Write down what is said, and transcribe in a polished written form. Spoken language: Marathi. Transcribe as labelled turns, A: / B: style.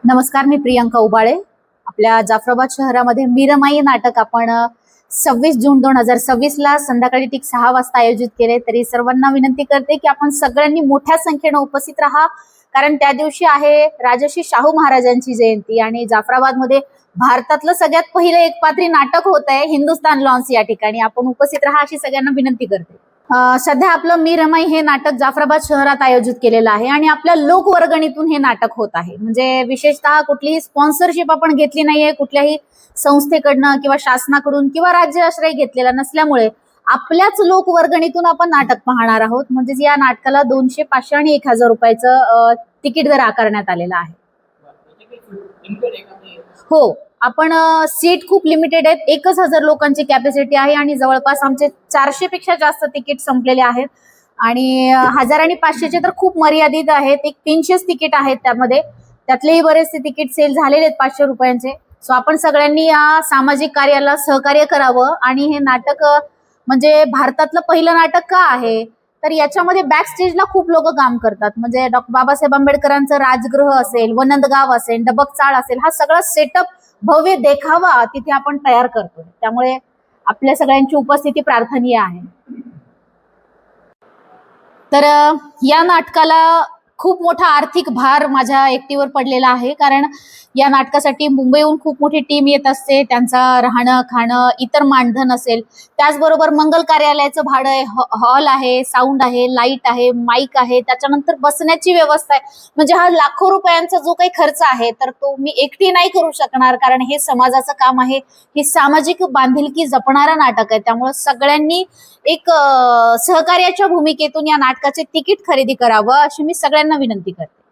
A: नमस्कार, मी प्रियंका उबाळे. आपल्या जाफराबाद शहरामध्ये मीरमाई नाटक आपण 26 जून 2026 ला संध्याकाळी ठीक 6 वाजता आयोजित केले. तरी सर्वांना विनंती करते की आपण सगळ्यांनी मोठ्या संख्येने उपस्थित राहा, कारण त्या दिवशी आहे राजर्षी शाहू महाराजांची जयंती आणि जाफराबादमध्ये भारतातलं सगळ्यात पहिलं एकपात्री नाटक होत आहे हिंदुस्तान लॉन्स या ठिकाणी. आपण उपस्थित राहा अशी सगळ्यांना विनंती करते. सध्या आपलं मीरमाई हे नाटक जाफराबाद शहरात आयोजित केलेलं आहे आणि आपल्या लोकवर्गणीतून हे नाटक होत आहे. म्हणजे विशेषतः कुठलीही स्पॉन्सरशिप आपण घेतली नाहीये, कुठल्याही संस्थेकडनं किंवा शासनाकडून किंवा राज्य आश्रय घेतलेला नसल्यामुळे आपल्याच लोकवर्गणीतून आपण नाटक पाहणार आहोत. म्हणजे या नाटकाला 200, 500 आणि 1000 रुपयाचं तिकीट दर आकारण्यात आलेला आहे. हो, आपण सीट खूप लिमिटेड आहेत. 1000 लोकांची कॅपॅसिटी आहे आणि जवळपास आमचे 400 पेक्षा जास्त तिकीट संपलेले आहेत आणि 1000 आणि 500चे तर खूप मर्यादित आहेत. एक 300 तिकीट आहेत त्यामध्ये, त्यातलेही बरेचसे तिकीट सेल झालेले आहेत 500 रुपयांचे. सो आपण सगळ्यांनी या सामाजिक कार्याला सहकार्य करावं. आणि हे नाटक म्हणजे भारतातलं पहिलं नाटक का आहे तर याच्यामध्ये बॅक स्टेजला खूप लोक काम करतात. म्हणजे डॉक्टर बाबासाहेब आंबेडकरांचं राजगृह असेल, वनंदगाव असेल, डबकचाळ असेल, हा सगळा सेटअप भव्य देखावा तिथे आपण तयार करतोय. त्यामुळे आपल्या सगळ्यांची उपस्थिती प्रार्थनीय आहे. तर या नाटकाला खूप मोठा आर्थिक भार माझ्या एकटीवर पडलेला आहे, कारण या नाटकासाठी मुंबईहून खूप मोठी टीम येत असते. त्यांचा राहणं खाणं इतर मानधन असेल, त्याचबरोबर मंगल कार्यालयाचं भाडं आहे, हॉल आहे, साऊंड आहे, लाईट आहे, माईक आहे, त्याच्यानंतर बसण्याची व्यवस्था आहे. म्हणजे हा लाखो रुपयांचा जो काही खर्च आहे तर तो मी एकटी नाही करू शकणार, कारण हे समाजाचं काम आहे. ही सामाजिक बांधिलकी जपणारं नाटक आहे. त्यामुळे सगळ्यांनी एक सहकार्याच्या भूमिकेतून या नाटकाचे तिकीट खरेदी करावं अशी मी सगळ्यांना विनंती करते.